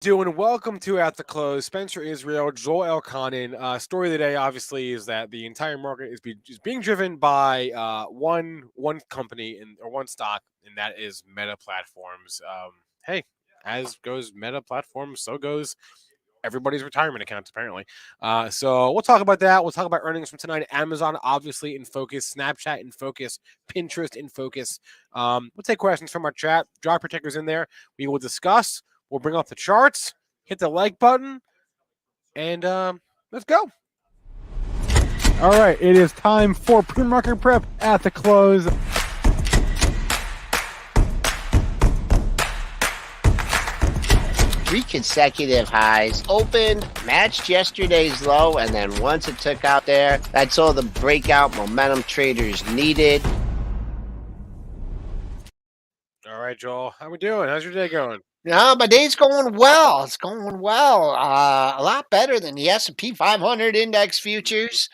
Doing welcome to At the Close. Spencer Israel, Joel Elconin. Story of the day, obviously, is that the entire market is being driven by one company or one stock, and that is Meta Platforms. Hey, as goes Meta Platforms, so goes everybody's retirement accounts, apparently. So we'll talk about that. We'll talk about earnings from tonight. Amazon, obviously, in focus. Snapchat in focus. Pinterest in focus. We'll take questions from our chat. Drop protectors in there. We will discuss. We'll bring up the charts. Hit the like button. And let's go. All right, it is time for pre-market prep at the close. Three consecutive highs, opened, matched yesterday's low, and then once it took out there, that's all the breakout momentum traders needed. All right, Joel. How we doing? How's your day going? No, my day's going well. It's going well. A lot better than the S&P 500 index futures.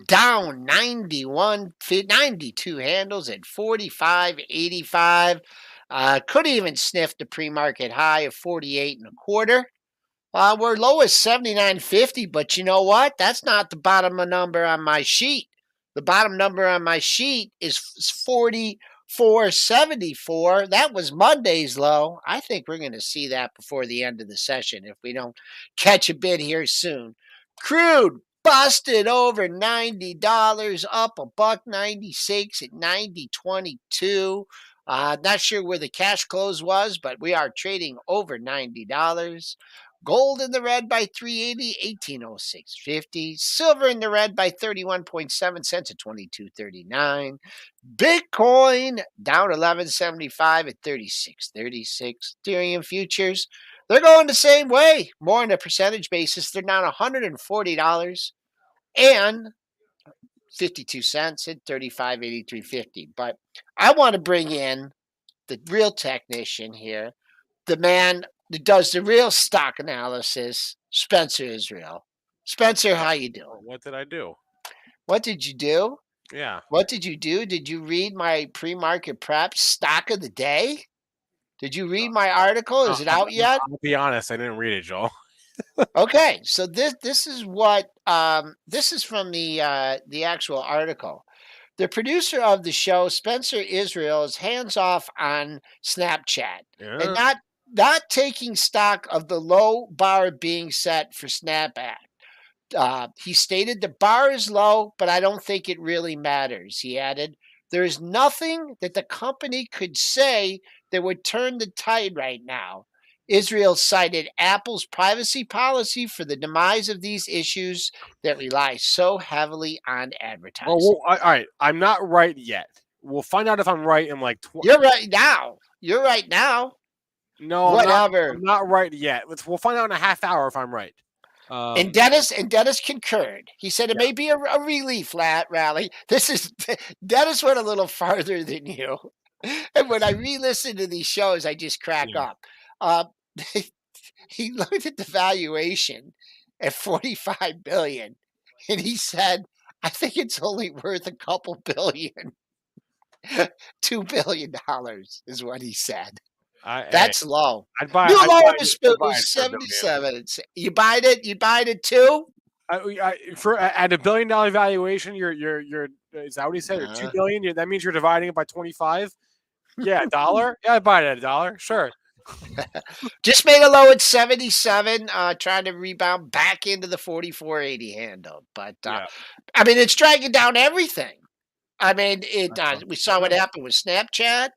Down 92 handles at 45.85. Could even sniff the pre-market high of 48 and a quarter. We're low as 79.50, but you know what? That's not the bottom number on my sheet. The bottom number on my sheet is 44.74. That was Monday's low. I think we're going to see that before the end of the session if we don't catch a bid here soon. Crude busted over $90, up $1.96 at 90.22. Not sure where the cash close was, but we are trading over $90. Gold in the red by 380, 1806.50. Silver in the red by 31.7 cents at 22.39. Bitcoin down 11.75 at 36.36. Ethereum futures, they're going the same way. More on a percentage basis, they're down $140 and 52 cents at 35.83.50. But I want to bring in the real technician here, the man that does the real stock analysis, Spencer Israel. Spencer, how you doing? What did I do? What did you do? Yeah. What did you do? Did you read my pre-market prep stock of the day? Did you read my article? Is it out yet? I'll be honest. I didn't read it, Joel. Okay, so this is what this is from the actual article. The producer of the show, Spencer Israel, is hands off on Snapchat and Yeah. not taking stock of the low bar being set for Snapchat. He stated the bar is low, but I don't think it really matters. He added, there is nothing that the company could say that would turn the tide right now. Israel cited Apple's privacy policy for the demise of these issues that rely so heavily on advertising. All right. I'm not right yet. We'll find out if I'm right in like. You're right now. You're right now. No, Whatever. I'm not right yet. We'll find out in a half hour if I'm right. And Dennis concurred. He said it may be a relief rally. Dennis went a little farther than you. And when I re-listen to these shows, I just crack up. He looked at the valuation at 45 billion, and he said, "I think it's only worth a couple billion." $2 billion is what he said. That's low. I'd buy. New I'd low buy on the it. spoon I'd buy it was for $1 billion. 77. You buy it? You buy it too? For at $1 billion valuation, you're is that what he said? Or $2 billion? That means you're dividing it by 25. Yeah, $1. Yeah, I'd buy it at $1. Sure. Just made a low at 77, trying to rebound back into the 44.80 handle. But I mean, it's dragging down everything. I mean, we saw what happened with Snapchat,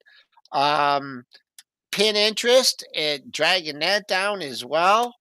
pin interest, and dragging that down as well.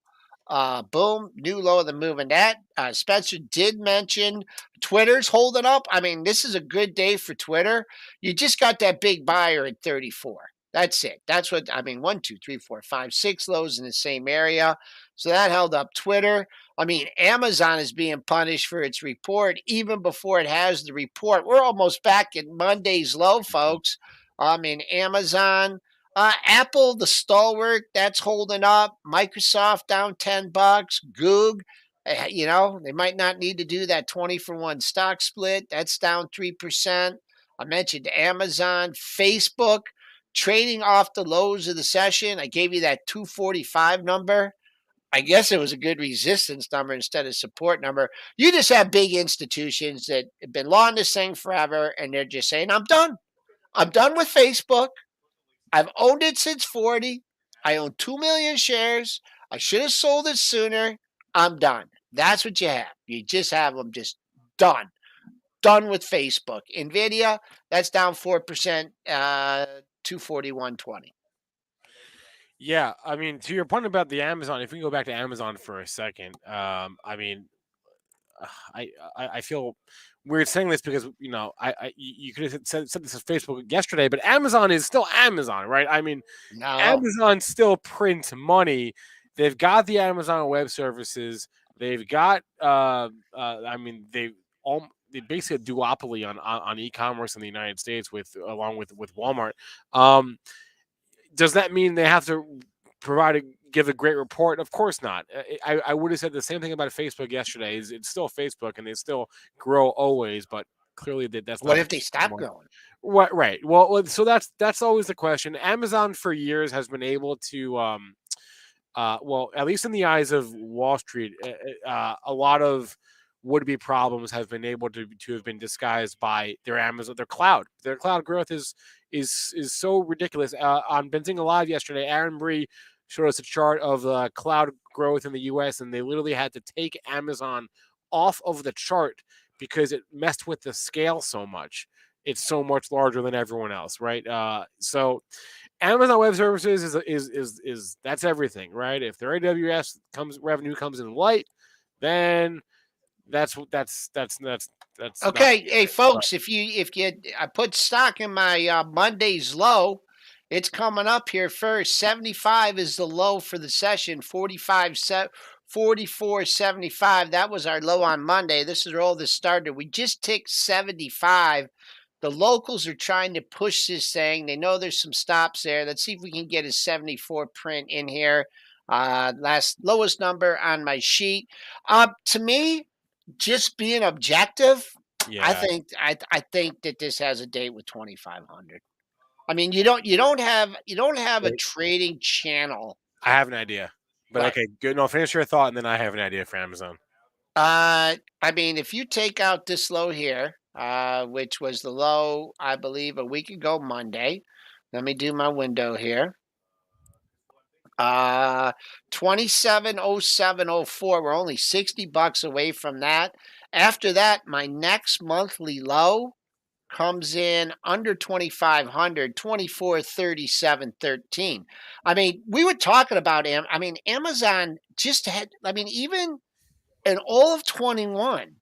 Boom, new low of the moving that. Spencer did mention Twitter's holding up. I mean, this is a good day for Twitter. You just got that big buyer at 34. That's it. That's what I mean. 1, 2, 3, 4, 5, 6 lows in the same area. So that held up Twitter. I mean, Amazon is being punished for its report even before it has the report. We're almost back at Monday's low, folks. I mean, Amazon. Apple, the stalwart, that's holding up. Microsoft down $10. Goog, they might not need to do that 20-for-1 stock split. That's down 3%. I mentioned Amazon, Facebook trading off the lows of the session. I gave you that 245 number. I guess it was a good resistance number instead of support number. You just have big institutions that have been long this thing forever, and they're just saying, I'm done. I'm done with Facebook. I've owned it since 40. I own 2 million shares. I should have sold it sooner. I'm done. That's what you have. You just have them just done. Done with Facebook. Nvidia, that's down 4%, 241.20. Yeah, I mean, to your point about the Amazon, if we can go back to Amazon for a second, I mean, I feel weird saying this because you could have said this on Facebook yesterday, but Amazon is still Amazon, right? I mean, No. Amazon still prints money. They've got the Amazon Web Services. They've got, I mean, they basically a duopoly on e-commerce in the United States along with Walmart. Does that mean they have to give a great report? Of course not. I would have said the same thing about Facebook yesterday. It's still Facebook and they still grow always, but clearly that's What not if they stop anymore. growing? What right? Well, so that's always the question. Amazon for years has been able to well, at least in the eyes of Wall Street, a lot of would-be problems have been able to have been disguised by their Amazon, their cloud. Their cloud growth is so ridiculous. On Benzinga Live yesterday, Aaron Bree showed us a chart of cloud growth in the U.S., and they literally had to take Amazon off of the chart because it messed with the scale so much. It's so much larger than everyone else, right? So Amazon Web Services is that's everything, right? If their AWS revenue comes in light, then that's not. Okay, hey folks, if you I put stock in my Monday's low, it's coming up here first. 75 is the low for the session. 44.75. That was our low on Monday. This is where all this started. We just ticked 75. The locals are trying to push this thing. They know there's some stops there. Let's see if we can get a 74 print in here. Lowest number on my sheet. To me, just being objective, I Yeah, think I think that this has a date with 2,500. I mean, you don't have a wait, trading channel. I have an idea, but But okay, good. No, finish your thought, and then I have an idea for Amazon. I mean, if you take out this low here, which was the low, I believe, a week ago Monday. Let me do my window here. 270704. We're only $60 away from that. After that, my next monthly low comes in under 2,500, 2437.13. I mean, we were talking about Amazon just had, I mean, even in all of 21,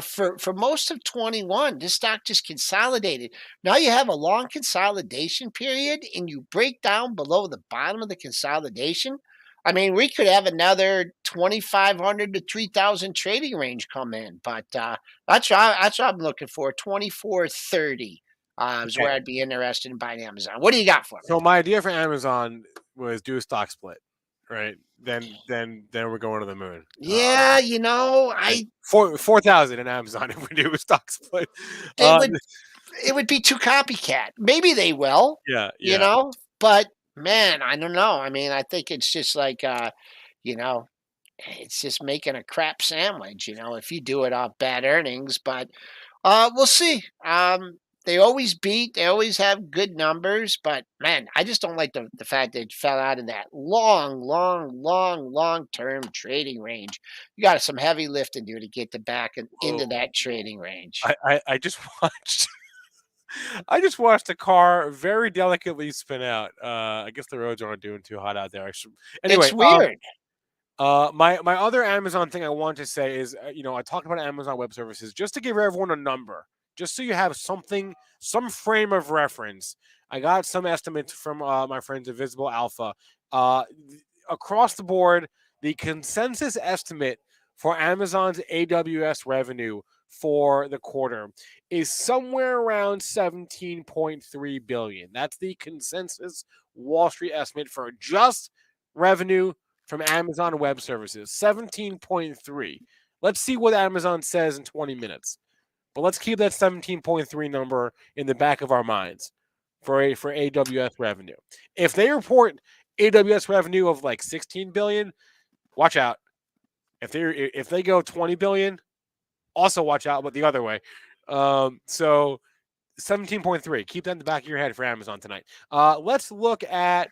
for most of 21, this stock just consolidated. Now you have a long consolidation period and you break down below the bottom of the consolidation. I mean, we could have another 2,500 to 3,000 trading range come in, but that's what I'm looking for. 2430 is Okay, where I'd be interested in buying Amazon. What do you got for me? so my idea for Amazon was do a stock split, right? Then we're going to the moon. Yeah, Like 4,000 in Amazon if we do a stock split. they Uh, would it would be too copycat. Maybe they will, yeah, you yeah. know, but man, I don't know. I mean, I think it's just like, you know, it's just making a crap sandwich, if you do it off bad earnings. But we'll see. They always beat. They always have good numbers. But man, I just don't like the fact that it fell out of that long term trading range. You got some heavy lifting to do to get the back into Oh, that trading range. I just watched. I just watched a car very delicately spin out. I guess the roads aren't doing too hot out there. Anyway, It's weird. my other Amazon thing I want to say is, I talked about Amazon Web Services just to give everyone a number, just so you have some frame of reference. I got some estimates from my friends at Visible Alpha. Across the board, the consensus estimate for Amazon's AWS revenue for the quarter is somewhere around 17.3 billion. That's the consensus Wall Street estimate for just revenue from Amazon Web Services. 17.3. Let's see what Amazon says in 20 minutes. But let's keep that 17.3 number in the back of our minds for AWS revenue. If they report AWS revenue of like 16 billion, watch out. If they go 20 billion, also watch out, but the other way. So 17.3. Keep that in the back of your head for Amazon tonight. Let's look at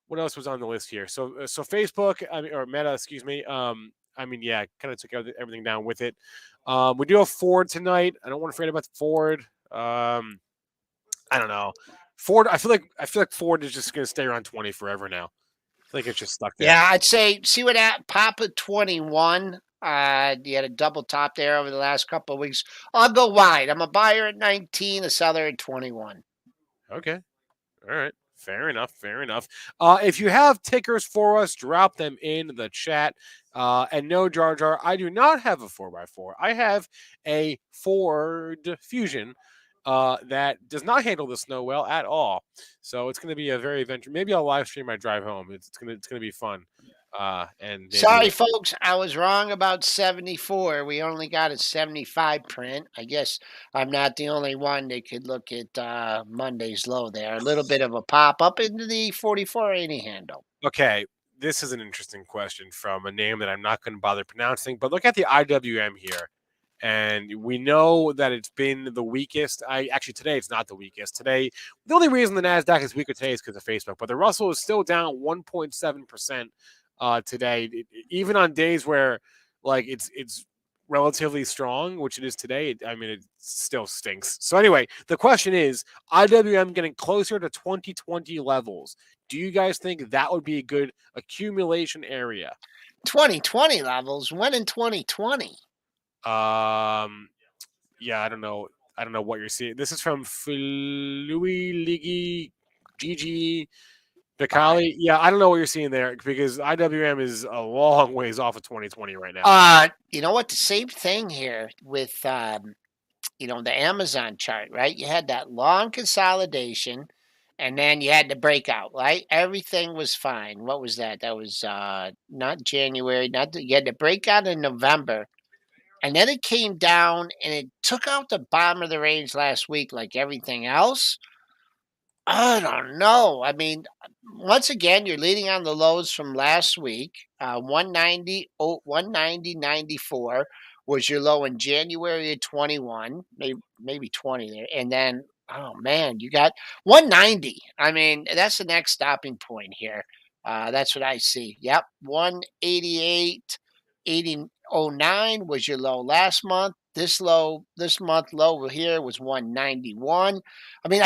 what else was on the list here. So Facebook, or Meta, excuse me. Yeah, kind of took everything down with it. We do have Ford tonight. I don't want to forget about Ford. I don't know. Ford. I feel like Ford is just going to stay around 20 forever now. I feel like it's just stuck there. Yeah, I'd say see what that Papa 21. You had a double top there over the last couple of weeks. I'll go wide. I'm a buyer at 19, a seller at 21. Okay. All right. Fair enough. Fair enough. If you have tickers for us, drop them in the chat. And no, Jar Jar, I do not have a 4x4. I have a Ford Fusion that does not handle the snow well at all. So it's going to be a very adventure. Maybe I'll live stream my drive home. It's gonna be fun. And maybe Sorry, folks, I was wrong about 74. We only got a 75 print. I guess I'm not the only one that could look at Monday's low there. A little bit of a pop up into the 44.80 handle. okay. This is an interesting question from a name that I'm not going to bother pronouncing, but look at the IWM here. And we know that it's been the weakest. Today it's not the weakest. Today, the only reason the Nasdaq is weaker today is because of Facebook. But the Russell is still down 1.7% today, even on days where like it's relatively strong, which it is today. It still stinks. So anyway, the question is, IWM getting closer to 2020 levels. Do you guys think that would be a good accumulation area? 2020 levels. When in 2020? Yeah, I don't know. I don't know what you're seeing. This is from Louis Ligi Gigi Bicali. Yeah, I don't know what you're seeing there because IWM is a long ways off of 2020 right now. You know what? The same thing here with the Amazon chart, right? You had that long consolidation and then you had the breakout, right? Everything was fine. What was that? That was not January, you had the breakout in November. And then it came down and it took out the bottom of the range last week like everything else. I don't know. I mean, once again, you're leading on the lows from last week. 190, 190.94 was your low in January of 21, maybe 20 there. And then, oh man, you got 190. I mean, that's the next stopping point here. That's what I see. Yep, 188, 80.09 was your low last month. This month low here was 191. I mean,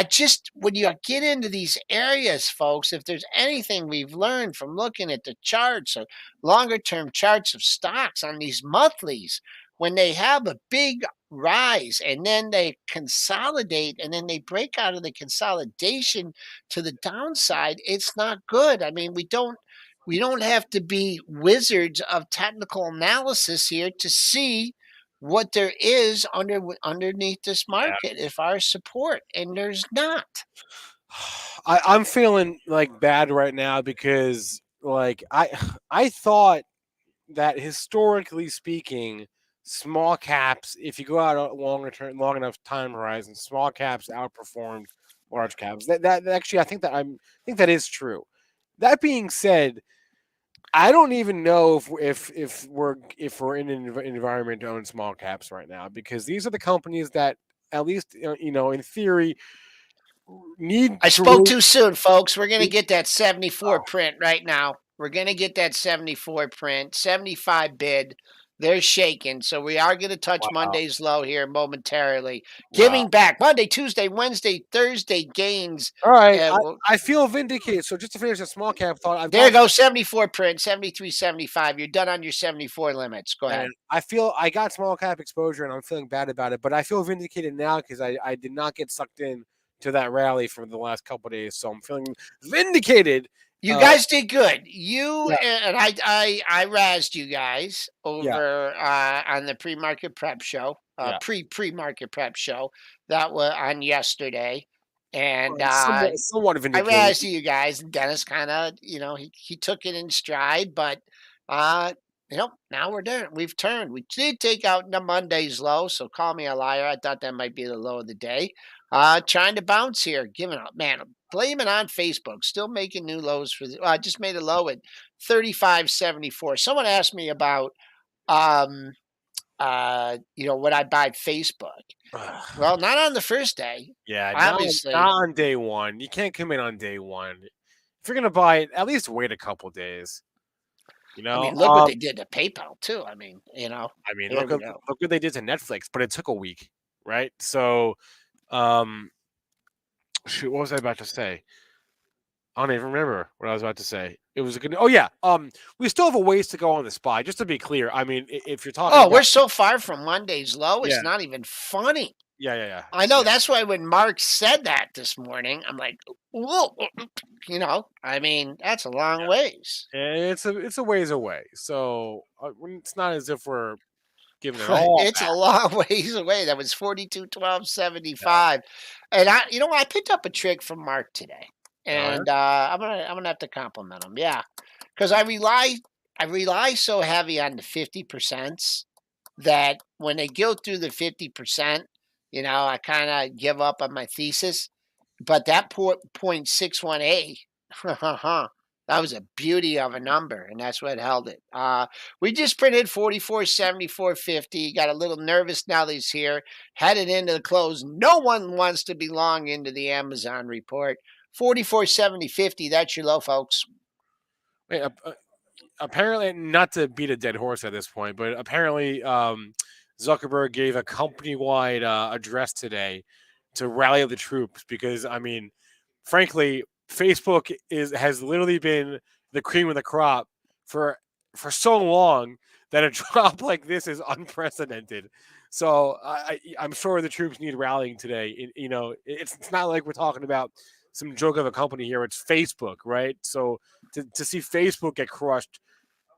when you get into these areas, folks, if there's anything we've learned from looking at the charts or longer term charts of stocks on these monthlies, when they have a big rise and then they consolidate and then they break out of the consolidation to the downside, it's not good. I mean, we don't have to be wizards of technical analysis here to see what there is underneath this Yeah. market if our support, and there's not. I'm feeling like bad right now because like I thought that historically speaking, small caps, if you go out a long enough time horizon, small caps outperformed large caps. That actually, I think that is true. That being said, I don't even know if we're in an environment to own small caps right now because these are the companies that at least in theory need I to spoke really. too soon, folks. We're going to get that 74 print right now. We're going to get that 74 print, 75 bid. They're shaking. So we are going to touch Wow, Monday's low here momentarily. wow. Giving back Monday, Tuesday, Wednesday, Thursday gains. All right, Well, I feel vindicated. So just to finish the small cap thought, I've there got goes 74 print, 73, 75. You're done on your 74 limits. Go and ahead. I feel I got small cap exposure, and I'm feeling bad about it. But I feel vindicated now because I did not get sucked in to that rally for the last couple of days, so I'm feeling vindicated. You Uh, guys did good. You yeah, and I razzed you guys yeah, over on the pre-market prep show, yeah. pre-market prep show that was on yesterday, and Somewhat I vindicated. razzed you guys. And Dennis kind of, he took it in stride, but uh, now we're there. We've turned. We did take out the Monday's low, so call me a liar. I thought that might be the low of the day. Trying to bounce here, giving up, man. Blame it on Facebook. Still making new lows for the. I just made a low at 35.74. Someone asked me about um would I buy Facebook? Well, not on the first day. Yeah, not Obviously. on day one. You can't come in on day one. If you're gonna buy it, at least wait a couple days. You I know, mean, look what they did to PayPal too. I mean, I mean, here we go. look what they did to Netflix, but it took a week, right? So, um, shoot, what was I about to say? I don't even remember what I was about to say. It was a good. Oh yeah, we still have a ways to go on the SPY. Just to be clear, I mean, if you're talking Oh, we're about, so far from Monday's low. yeah, It's not even funny. yeah, I know. That's why when Mark said that this morning, I'm like, whoa, I mean, that's a long ways. it's a ways away. So it's not as if we're giving it all It's back. a long ways away. That was 42.1275. Yeah. And I picked up a trick from Mark today. Oh yeah. And I'm gonna have to compliment him. Yeah. Because I rely so heavy on the 50% that when they go through the 50%, I kind of give up on my thesis. But that 0.61A, that was a beauty of a number, and that's what held it. We just printed 44.7450. Got a little nervous now that he's here. Headed into the close. No one wants to be long into the Amazon report. 44.7050. That's your low, folks. Wait, apparently, not to beat a dead horse at this point, but apparently, Zuckerberg gave a company-wide address today to rally the troops because, I mean, frankly, Facebook has literally been the cream of the crop for so long that a drop like this is unprecedented. So I'm sure the troops need rallying today. It's not like we're talking about some joke of a company here. It's Facebook, right? So to see Facebook get crushed,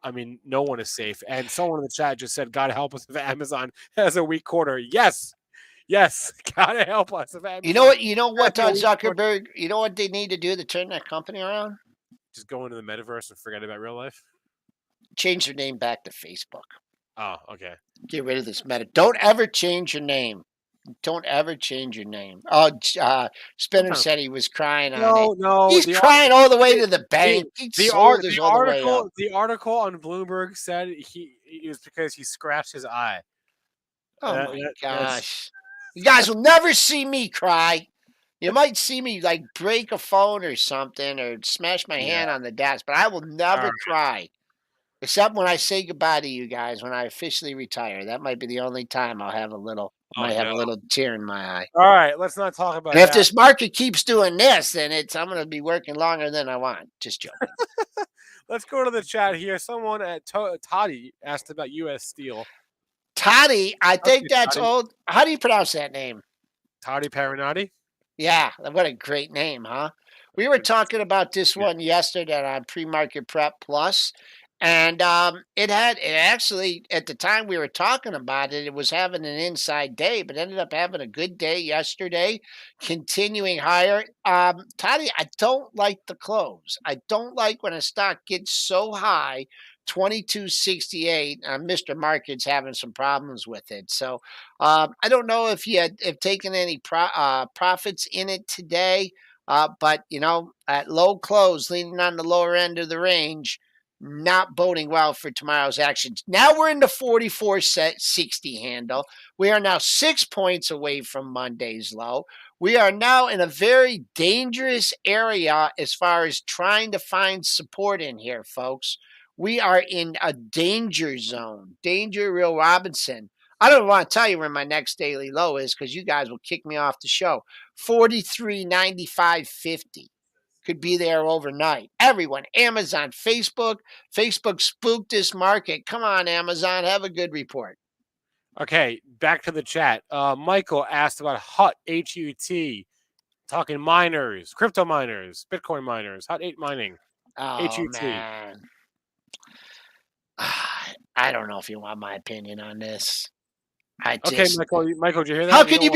I mean, no one is safe. And someone in the chat just said, "God help us if Amazon has a weak quarter." Yes, gotta help us if You know Amazon what? You know has what, a weak quarter. Zuckerberg? You know what they need to do to turn that company around? Just go into the metaverse and forget about real life. Change their name back to Facebook. Oh, okay. Get rid of this meta. Don't ever change your name. Don't ever change your name. Oh, Spinner Sometimes said he was crying on it. no. He's crying all the way to the The bank. He sold us all the way up. the article on Bloomberg said it was because he scratched his eye. Oh my That's gosh. You guys will never see me cry. You might see me like break a phone or something or smash my yeah. hand on the desk, but I will All never right. cry. Except when I say goodbye to you guys when I officially retire. That might be the only time I'll have Oh might have no. a little tear in my eye. All right. Let's not talk And about if that. this market keeps doing this, then I'm going to be working longer than I want. Just joking. Let's go to the chat here. Someone at Toddy asked about U.S. Steel. Toddy, I think Okay, that's Toddy. old. How do you pronounce that name? Toddy Parinati. Yeah, what a great name, huh? We were talking about this Yeah. one yesterday on PreMarket Prep Plus, and it actually at the time we were talking about it, it was having an inside day, but ended up having a good day yesterday, continuing higher. Toddy, I don't like the close. I don't like when a stock gets so high. 2268. Mr. Market's having some problems with it. So I don't know if you have taken any profits in it today, but at low close, leaning on the lower end of the range, not boding well for tomorrow's actions. Now we're in the 44.60 handle. We are now 6 points away from Monday's low. We are now in a very dangerous area as far as trying to find support in here, folks. We are in a danger zone. Danger, Real Robinson. I don't want to tell you where my next daily low is because you guys will kick me off the show. 43.95.50 could be there overnight. Everyone, Amazon, Facebook spooked this market. Come on, Amazon, have a good report. Okay, back to the chat. Michael asked about HUT, HUT, talking miners, crypto miners, Bitcoin miners, HUT 8 mining, Oh HUT. man, I don't know if you want my opinion on this. Okay, Michael, did you hear that? How can you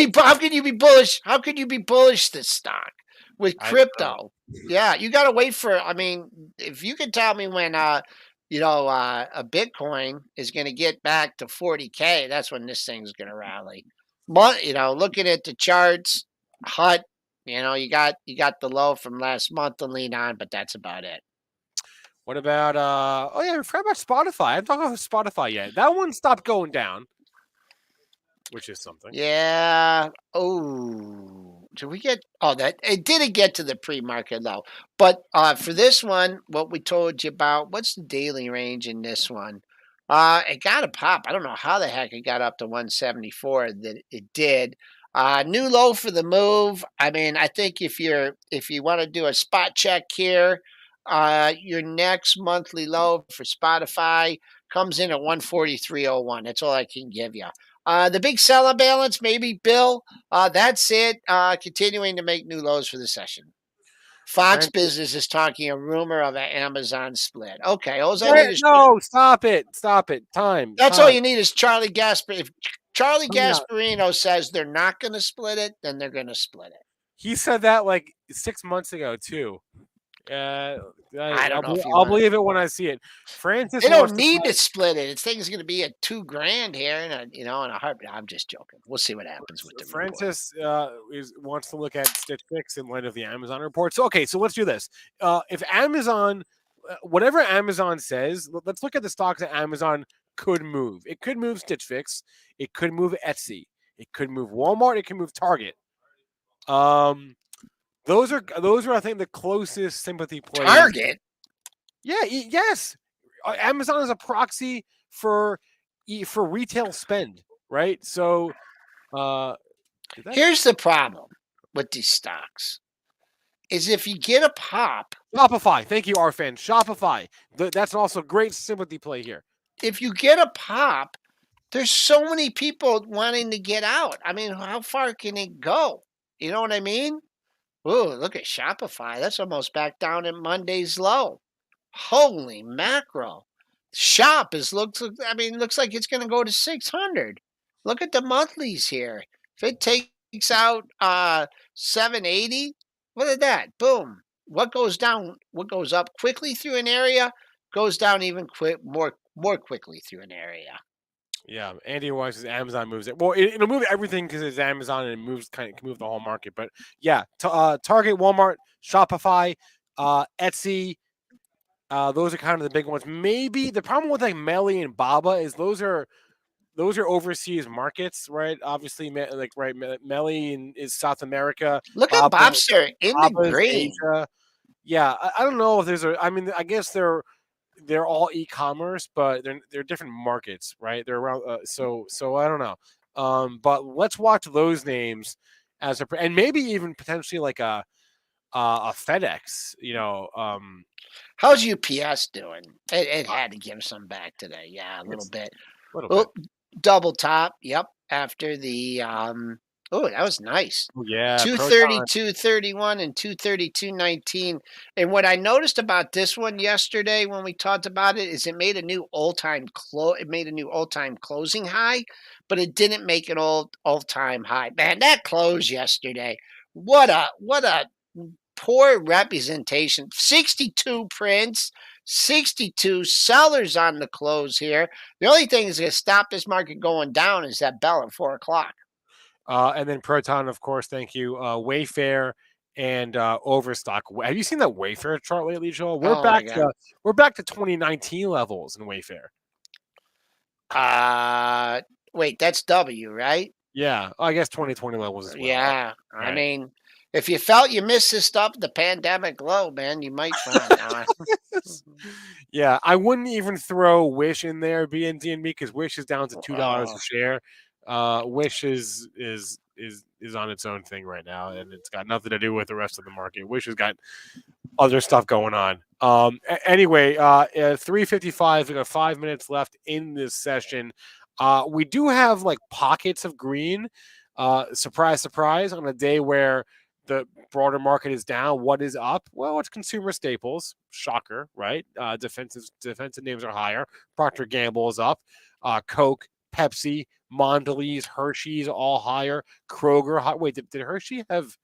be bullish? How can you be bullish this stock with I don't know. crypto? Yeah, you got to wait for. I mean, if you can tell me when a Bitcoin is going to get back to 40K, that's when this thing's going to rally. But looking at the charts, HUT You got the low from last month to lean on, but that's about it. What about oh yeah, I forgot about Spotify. I haven't talked about Spotify yet. That one stopped going down, which is something. Yeah. Oh, did we get? Oh, that it didn't get to the pre-market low, but for this one, what we told you about, what's the daily range in this one? It got a pop. I don't know how the heck it got up to 174. That it did. New low for the move. I mean, I think if you want to do a spot check here, your next monthly low for Spotify comes in at 143.01. That's all I can give you. The big seller balance, maybe Bill. That's it. Continuing to make new lows for the session. Fox Francis, Business is talking a rumor of an Amazon split. Okay, all I what? need is No, stop it, stop it. Time, that's all time. you need is Charlie Gasper. If Charlie Time out. Gasparino says they're not going to split it, then they're going to split it. He said that like 6 months ago too. Uh, I don't know if you I'll want it. believe it when I see it. Francis They wants don't to need to split it. This thing's going to be at $2,000 here, and in a heartbeat. I'm just joking. We'll see what happens with the report. Francis wants to look at Stitch Fix in light of the Amazon report. So okay, so let's do this. If Amazon, whatever Amazon says, let's look at the stocks that Amazon could move. It could move Stitch Fix. It could move Etsy. It could move Walmart. It could move Target. Those are I think the closest sympathy plays. Target. Yeah. Yes. Amazon is a proxy for retail spend, right? So. Here's the problem with these stocks is if you get a pop, Shopify. Thank you, Arfan. Shopify. That's also a great sympathy play here. if you get a pop, there's so many people wanting to get out. I mean, how far can it go? You know what I mean? Ooh, look at Shopify. That's almost back down at Monday's low. Holy mackerel. Shop looks like it's going to go to 600. Look at the monthlies here. If it takes out 780, look at that. Boom. What goes down, what goes up quickly through an area goes down even more quickly through an area. Yeah, Andy Weiss says Amazon moves it. Well, it'll move everything because it's Amazon and it moves kind of can move the whole market. But yeah, Target, Walmart, Shopify, Etsy. Those are kind of the big ones. Maybe the problem with like Melly and Baba is those are overseas markets, right? Obviously, Melly is South America. Look at Baba, Bobster in the Baba's green. Asia. Yeah, I don't know if there's a. I mean, I guess they're all e-commerce, but they're different markets, right? They're around. So I don't know. But let's watch those names and maybe even potentially like a FedEx. How's UPS doing? It had to give some back today. Yeah, a little It's bit. a little Oh, bit. double top. Yep. After the oh, that was nice. Oh, yeah, Proton. 232.31 and 232.19. And what I noticed about this one yesterday when we talked about it is it made a new all-time closing high, but it didn't make an all-time high. Man, that closed yesterday. What a poor representation. 62 prints, 62 sellers on the close here. The only thing that's going to stop this market going down is that bell at 4 o'clock. And then Proton, of course. Thank you. Wayfair and Overstock. Have you seen that Wayfair chart lately, Joel? We're Oh my back god. to 2019 levels in Wayfair. Wait, that's W, right? Yeah, I guess 2020 levels as well. Yeah. I Right. mean, if you felt you missed this stuff, the pandemic low, man, you might find. Yeah, I wouldn't even throw Wish in there, BND because Wish is down to $2 a share. Wish is on its own thing right now, and it's got nothing to do with the rest of the market. Wish has got other stuff going on. Anyway, 3:55. We got 5 minutes left in this session. We do have like pockets of green. Surprise, surprise! On a day where the broader market is down, what is up? Well, it's consumer staples. Shocker, right? Defensive names are higher. Procter Gamble is up. Coke, Pepsi, Mondelez, Hershey's all higher. Kroger. Wait, did Hershey have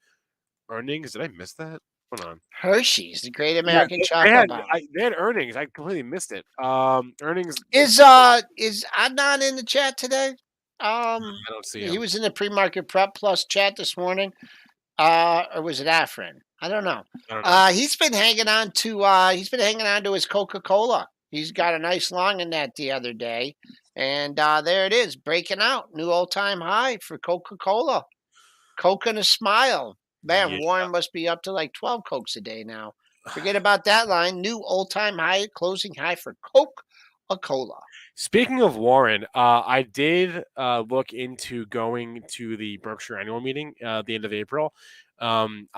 earnings? Did I miss that? Hold on. Hershey's, the great Yeah, American chocolate bar. they had earnings. I completely missed it. Earnings. Is Adnan in the chat today? I don't see He him. was in the pre-market prep plus chat this morning. Or was it Afrin? I don't know. I don't know. He's been hanging on to his Coca-Cola. He's got a nice long in that the other day, and there it is, breaking out, new all-time high for Coca-Cola. Coke and a smile. Man, Yeah. Warren must be up to like 12 Cokes a day now. Forget about that line. New all-time high, closing high for Coca-Cola. Speaking of Warren, I did look into going to the Berkshire annual meeting at the end of April. I'm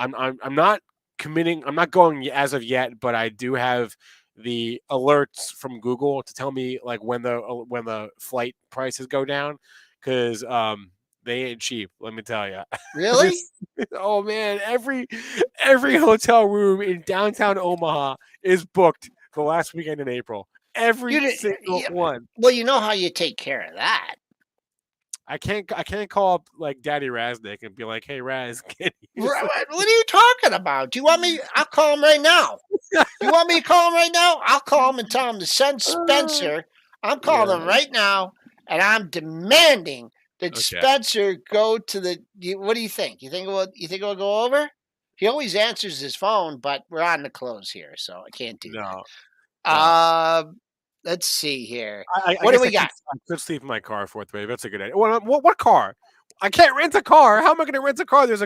not committing. I'm not going as of yet, but I do have the alerts from Google to tell me like when the flight prices go down because they ain't cheap. Let me tell you. Really? This, oh man, every hotel room in downtown Omaha is booked the last weekend in April. You, Every di- single yeah, one. well, you know how you take care of that. I can't call up like Daddy Raznick and be like, "Hey Raz, can you just What are you talking about? Do you want me? I'll call him right now. You want me to call him right now? I'll call him and tell him to send Spencer. I'm yeah, calling him right now, and I'm demanding that okay, Spencer go to the. What do you think? You think it will go over? He always answers his phone, but we're on the close here, so I can't do that. no, no." Let's see here. I What do guess we got? I could sleep in my car fourth wave. That's a good idea. What car? I can't rent a car. How am I going to rent a car? There's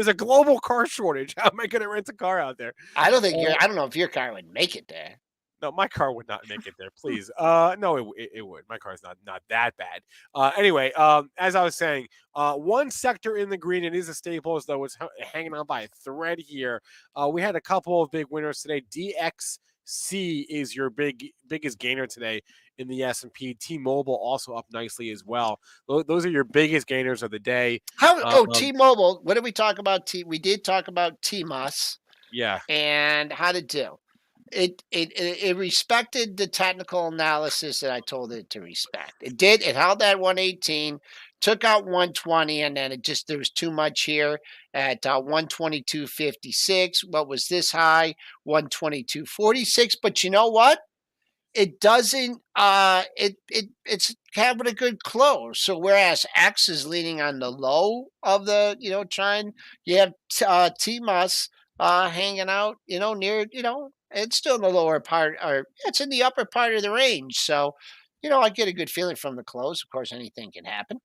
a global car shortage. How am I going to rent a car out there? I don't think Uh, I don't know if your car would make it there. No, my car would not make it there. Please, no, it would. My car's not that bad. Anyway, as I was saying, one sector in the green, it is a staples though. It's hanging on by a thread here. We had a couple of big winners today. DXC is your biggest gainer today in the S&P. T-Mobile also up nicely as well. Those are your biggest gainers of the day. T-Mobile. What did we talk about? We did talk about T-Mus Yeah. and how to do. It respected the technical analysis that I told it to respect. It did. It held that 118, took out 120, and then there was too much here at 122.56. What was this high? 122.46. But you know what? It doesn't it's having a good close. So whereas X is leaning on the low of the, trying, you have TMUS hanging out, near, it's still in the lower part, or it's in the upper part of the range. So, I get a good feeling from the close. Of course, anything can happen.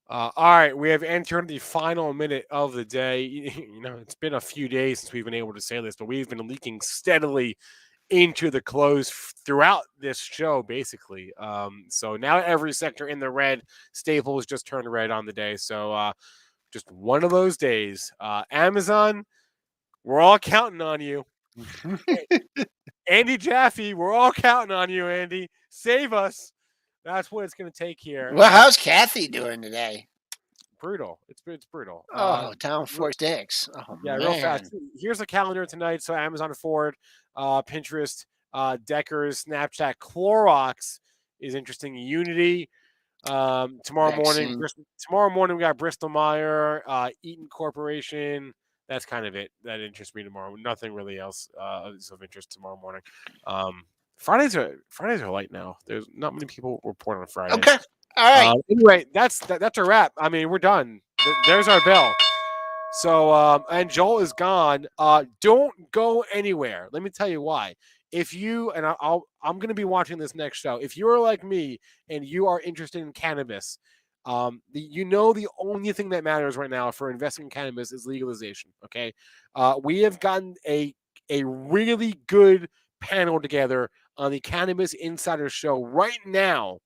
All right, we have entered the final minute of the day. It's been a few days since we've been able to say this, but we've been leaking steadily into the close throughout this show, basically. So now every sector in the red, Staples just turned red on the day. So just one of those days. Amazon, we're all counting on you. Andy Jaffe, we're all counting on you, Andy. Save us. That's what it's going to take here. Well, how's Kathy doing today? Brutal. It's brutal. Down 4-6. Oh, Yeah, man. real fast. Here's the calendar tonight. So Amazon Ford, Pinterest, Deckers, Snapchat, Clorox is interesting. Unity. Tomorrow morning we got Bristol Meyer, Eaton Corporation. That's kind of it. That interests me tomorrow. Nothing really else is of interest tomorrow morning. Fridays are light now. There's not many people report on Fridays. Okay. All right. Anyway, that's a wrap. I mean, we're done. There's our bell. So, and Joel is gone. Don't go anywhere. Let me tell you why. If you and I'm going to be watching this next show. If you are like me and you are interested in cannabis, the only thing that matters right now for investing in cannabis is legalization. Okay, we have gotten a really good panel together on the Cannabis Insider Show right now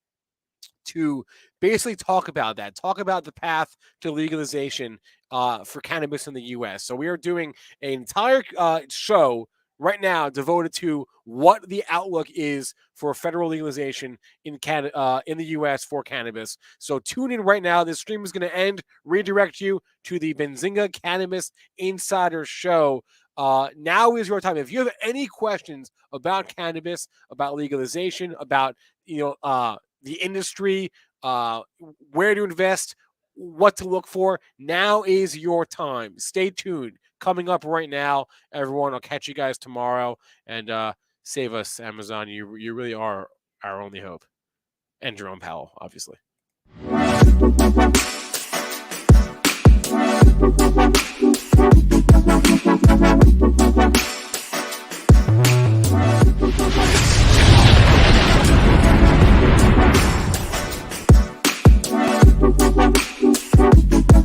to basically talk about the path to legalization for cannabis in the U.S. So we are doing an entire show right now devoted to what the outlook is for federal legalization in the U.S. for cannabis. So tune in right now. This stream is going to end. Redirect you to the Benzinga Cannabis Insider Show. Now is your time. If you have any questions about cannabis, about legalization, about the industry, where to invest, what to look for, now is your time. Stay tuned. Coming up right now, everyone. I'll catch you guys tomorrow. And save us, Amazon. You really are our only hope. And Jerome Powell, obviously.